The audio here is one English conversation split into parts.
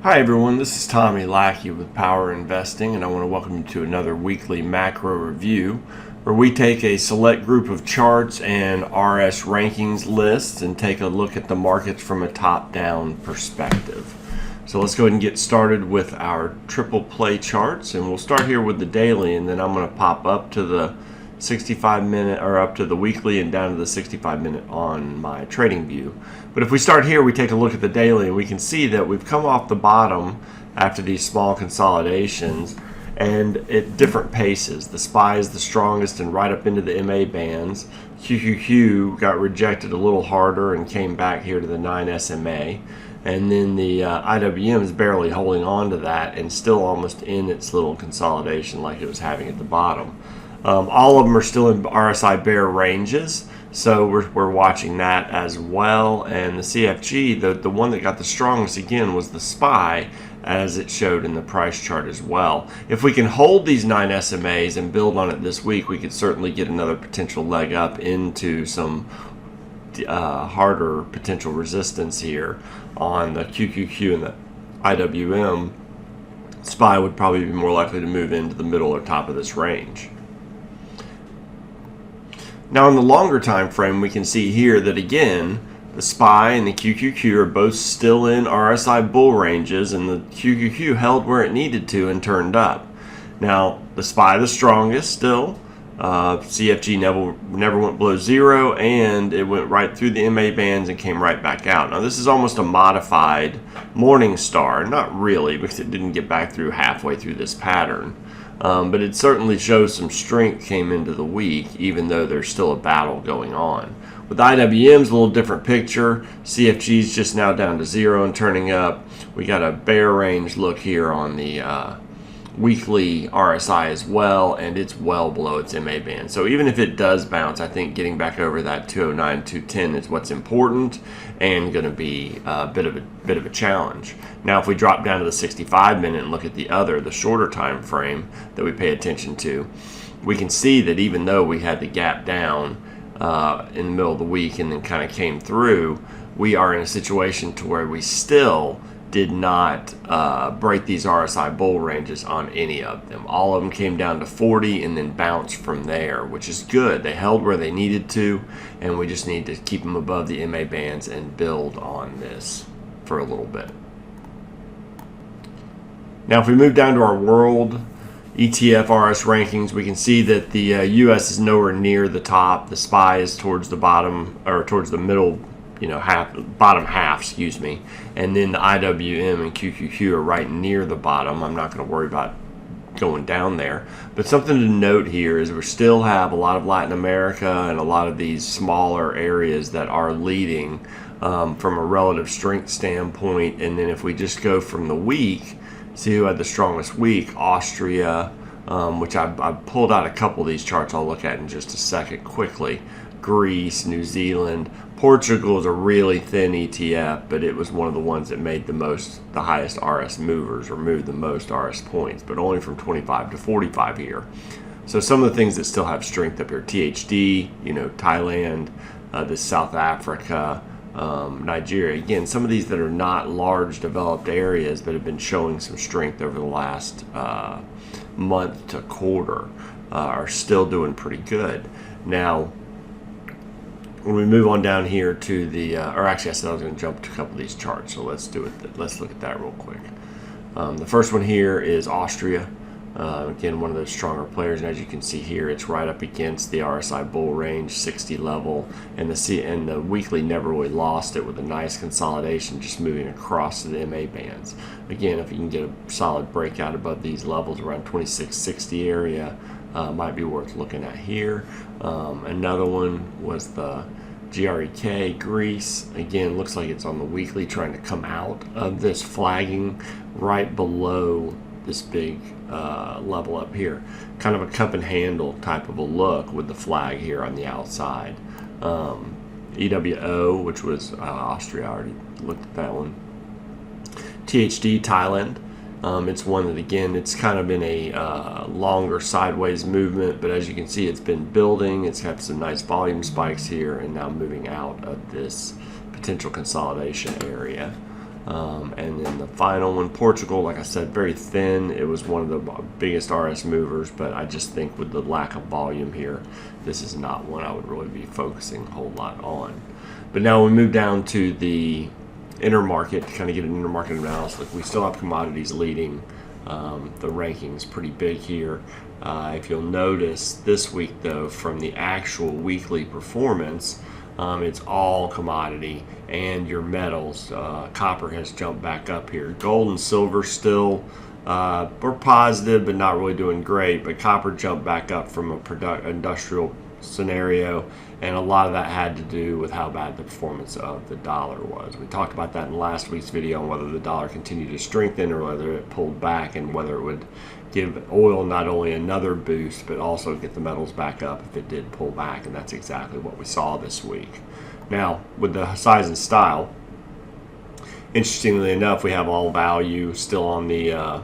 Hi everyone, this is Tommy Lackey with Power Investing, and I want to welcome you to another weekly macro review where we take a select group of charts and RS rankings lists and take a look at the markets from a top-down perspective. So let's go ahead and get started with our triple play charts, and we'll start here with the daily, and then I'm going to pop up to the 65-minute or up to the weekly and down to the 65-minute on my trading view. But if we start here, we take a look at the daily, and we can see that we've come off the bottom after these small consolidations and at different paces. The SPY is the strongest and right up into the MA bands. QQQ got rejected a little harder and came back here to the 9 SMA. And then the IWM is barely holding on to that and still almost in its little consolidation like it was having at the bottom. All of them are still in RSI bear ranges, so we're watching that as well. And the CFG, the one that got the strongest again was the SPY, as it showed in the price chart as well. If we can hold these 9 SMAs and build on it this week, we could certainly get another potential leg up into some harder potential resistance here on the QQQ and the IWM. SPY would probably be more likely to move into the middle or top of this range. Now in the longer time frame, we can see here that again, the SPY and the QQQ are both still in RSI bull ranges, and the QQQ held where it needed to and turned up. Now the SPY the strongest still. CFG never went below zero, and it went right through the MA bands and came right back out. Now this is almost a modified morning star, not really because it didn't get back through halfway through this pattern. But it certainly shows some strength came into the week, even though there's still a battle going on. With IWM's a little different picture. CFG's just now down to zero and turning up. We got a bear range look here on the weekly RSI as well, and it's well below its MA band. So even if it does bounce, I think getting back over that 209, 210 is what's important and going to be a bit of a challenge. Now, if we drop down to the 65-minute and look at the shorter time frame that we pay attention to, we can see that even though we had the gap down in the middle of the week and then kind of came through, we are in a situation to where we still did not break these RSI bull ranges on any of them. All of them came down to 40 and then bounced from there, which is good. They held where they needed to, and we just need to keep them above the MA bands and build on this for a little bit. Now, if we move down to our world ETF RS rankings, we can see that the US is nowhere near the top. The SPY is towards the bottom, or towards the middle, bottom half, excuse me, and then the IWM and QQQ are right near the bottom. I'm not going to worry about going down there, but something to note here is we still have a lot of Latin America and a lot of these smaller areas that are leading from a relative strength standpoint. And then if we just go from the week, see who had the strongest week. Austria, which I've pulled out a couple of these charts I'll look at in just a second quickly. Greece, New Zealand. Portugal is a really thin ETF, but it was one of the ones that made the highest RS movers, or moved the most RS points, but only from 25 to 45 here. So some of the things that still have strength up here: THD, Thailand, this South Africa, Nigeria. Again, some of these that are not large developed areas, but have been showing some strength over the last month to quarter, are still doing pretty good. Now, when we move on down here to the, or actually I said I was going to jump to a couple of these charts, so let's do it. Let's look at that real quick. The first one here is Austria. Again, one of those stronger players, and as you can see here, it's right up against the RSI bull range 60 level, and the weekly never really lost it with a nice consolidation, just moving across to the MA bands. Again, if you can get a solid breakout above these levels around 2660 area, might be worth looking at here. Another one was the GREK, Greece. Again, looks like it's on the weekly trying to come out of this flagging right below this big level up here. Kind of a cup and handle type of a look with the flag here on the outside. EWO, which was Austria, I already looked at that one. THD, Thailand. It's one that, again, it's kind of been a longer sideways movement, but as you can see, it's been building. It's had some nice volume spikes here and now moving out of this potential consolidation area. And then the final one, Portugal, like I said, very thin. It was one of the biggest RS movers, but I just think with the lack of volume here, this is not one I would really be focusing a whole lot on. But now we move down to the intermarket to kind of get an intermarket analysis. Like, we still have commodities leading the rankings pretty big here. If you'll notice this week, though, from the actual weekly performance, it's all commodity and your metals. Copper has jumped back up here. Gold and silver still were positive, but not really doing great. But copper jumped back up from a industrial scenario, and a lot of that had to do with how bad the performance of the dollar was. We talked about that in last week's video on whether the dollar continued to strengthen or whether it pulled back, and whether it would give oil not only another boost but also get the metals back up if it did pull back, and that's exactly what we saw this week. Now, with the size and style, interestingly enough, we have all value still on the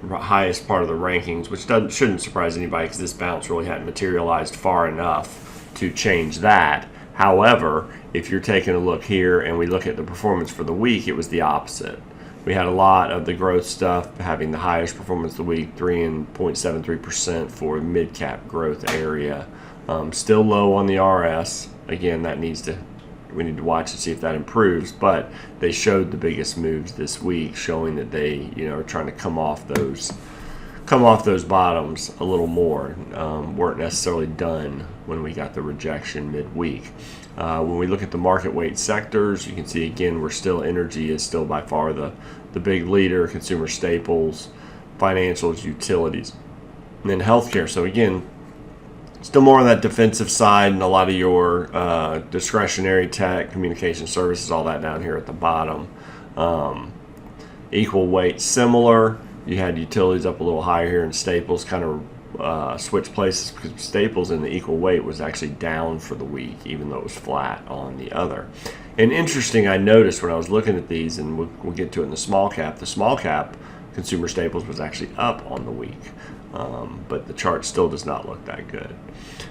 highest part of the rankings, which shouldn't surprise anybody because this bounce really hadn't materialized far enough to change that. However, if you're taking a look here and we look at the performance for the week, it was the opposite. We had a lot of the growth stuff having the highest performance of the week, 3.73% for mid-cap growth area. Still low on the RS. Again, we need to watch and see if that improves, but they showed the biggest moves this week, showing that they are trying to come off those bottoms a little more. Weren't necessarily done when we got the rejection midweek. When we look at the market weight sectors, you can see again energy is still by far the big leader, consumer staples, financials, utilities, and then healthcare. So again, still more on that defensive side, and a lot of your discretionary tech, communication services, all that down here at the bottom. Equal weight similar. You had utilities up a little higher here, and staples kind of switch places because staples in the equal weight was actually down for the week, even though it was flat on the other. And interesting, I noticed when I was looking at these, and we'll get to it in the small cap consumer staples was actually up on the week. But the chart still does not look that good.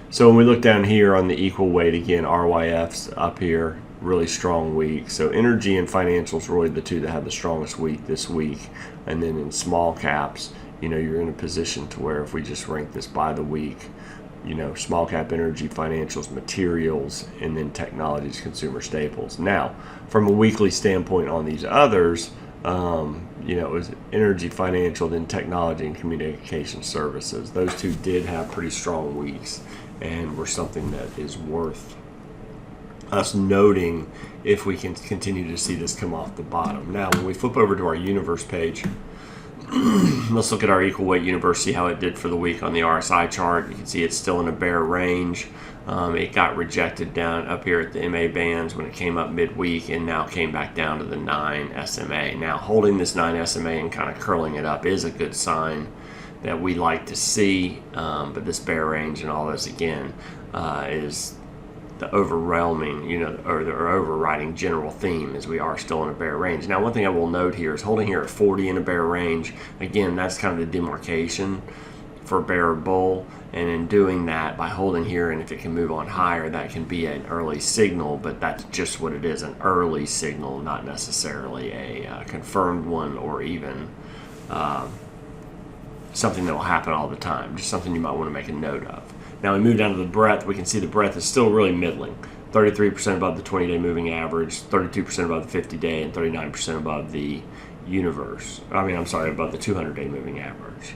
So when we look down here on the equal weight, again, RYF's up here, really strong week. So energy and financials really the two that had the strongest week this week. And then in small caps, you're in a position to where if we just rank this by the week, small cap, energy, financials, materials, and then technologies, consumer staples. Now, from a weekly standpoint on these others, it was energy, financial, then technology and communication services. Those two did have pretty strong weeks and were something that is worth us noting if we can continue to see this come off the bottom. Now, when we flip over to our universe page, let's look at our equal weight universe, see how it did for the week on the RSI chart. You can see it's still in a bear range. It got rejected down up here at the MA bands when it came up midweek, and now came back down to the 9 SMA. Now, holding this 9 SMA and kind of curling it up is a good sign that we like to see, but this bear range and all this, again, is the overwhelming, or the overriding general theme is we are still in a bear range. Now, one thing I will note here is holding here at 40 in a bear range, again, that's kind of the demarcation for bear or bull, and in doing that, by holding here, and if it can move on higher, that can be an early signal, but that's just what it is, an early signal, not necessarily a confirmed one, or even something that will happen all the time, just something you might want to make a note of. Now we move down to the breadth. We can see the breadth is still really middling. 33% above the 20-day moving average, 32% above the 50-day, and 39% above the above the 200-day moving average.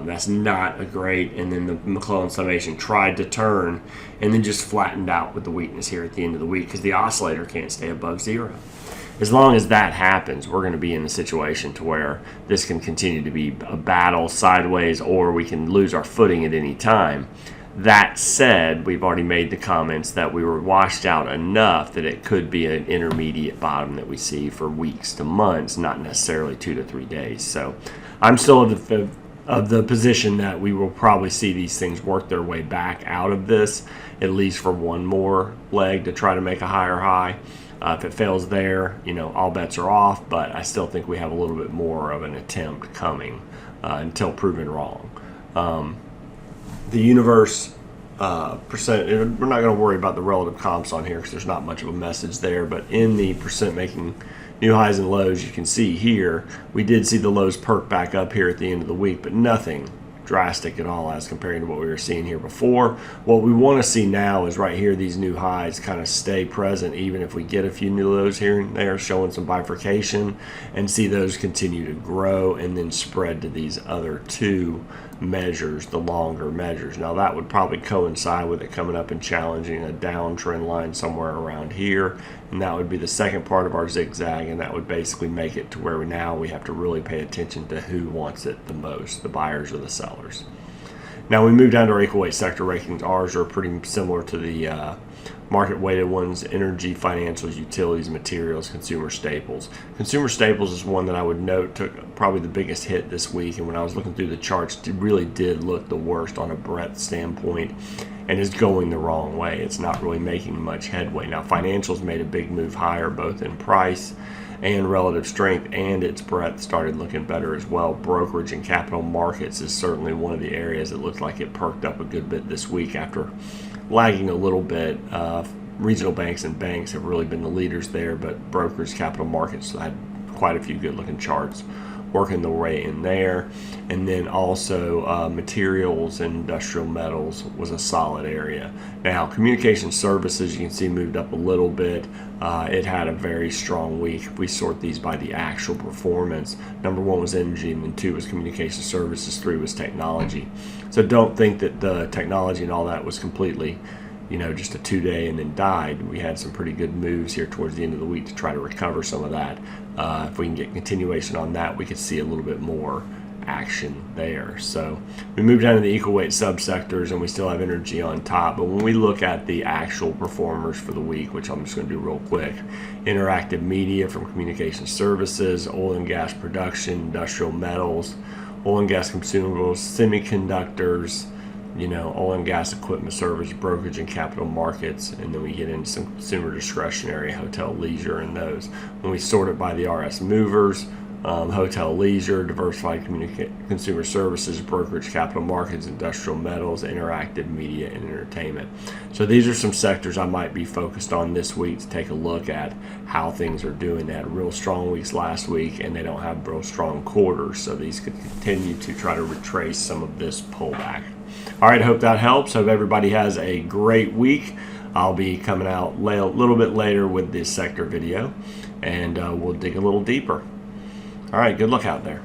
That's not a great, and then the McClellan summation tried to turn and then just flattened out with the weakness here at the end of the week because the oscillator can't stay above zero. As long as that happens, we're going to be in a situation to where this can continue to be a battle sideways, or we can lose our footing at any time. That said, we've already made the comments that we were washed out enough that it could be an intermediate bottom that we see for weeks to months, not necessarily 2 to 3 days. So I'm still of the position that we will probably see these things work their way back out of this, at least for one more leg to try to make a higher high. If it fails there, all bets are off, but I still think we have a little bit more of an attempt coming until proven wrong. The universe percent, we're not going to worry about the relative comps on here because there's not much of a message there, but in the percent making New highs and lows, you can see here, we did see the lows perk back up here at the end of the week, but nothing drastic at all as compared to what we were seeing here before. What we want to see now is right here, these new highs kind of stay present, even if we get a few new lows here and there showing some bifurcation, and see those continue to grow and then spread to these other two measures, the longer measures. Now that would probably coincide with it coming up and challenging a downtrend line somewhere around here, and that would be the second part of our zigzag, and that would basically make it to where we have to really pay attention to who wants it the most, the buyers or the sellers. Now we move down to our equal weight sector rankings. Ours are pretty similar to the market weighted ones: energy, financials, utilities, materials, consumer staples. Consumer staples is one that I would note took probably the biggest hit this week, and when I was looking through the charts, it really did look the worst on a breadth standpoint and is going the wrong way. It's not really making much headway. Now financials made a big move higher both in price and relative strength, and its breadth started looking better as well. Brokerage and capital markets is certainly one of the areas that looks like it perked up a good bit this week after lagging a little bit. Regional banks and banks have really been the leaders there, but brokers, capital markets had quite a few good looking charts working their way in there. And then also materials and industrial metals was a solid area. Now communication services, you can see, moved up a little bit. It had a very strong week. If we sort these by the actual performance, number one was energy, and then two was communication services, three was technology. So don't think that the technology and all that was completely, just a 2-day and then died. We had some pretty good moves here towards the end of the week to try to recover some of that. If we can get continuation on that, we could see a little bit more action there. So we moved down to the equal weight subsectors, and we still have energy on top. But when we look at the actual performers for the week, which I'm just going to do real quick: interactive media from communication services, oil and gas production, industrial metals, oil and gas consumables, semiconductors, oil and gas equipment service, brokerage and capital markets, and then we get into some consumer discretionary, hotel, leisure, and those. When we sort it by the RS movers, hotel, leisure, diversified consumer services, brokerage, capital markets, industrial metals, interactive media, and entertainment. So these are some sectors I might be focused on this week to take a look at how things are doing. They had real strong weeks last week, and they don't have real strong quarters, so these could continue to try to retrace some of this pullback. All right, I hope that helps. Hope everybody has a great week. I'll be coming out a little bit later with this sector video, and we'll dig a little deeper. All right, good luck out there.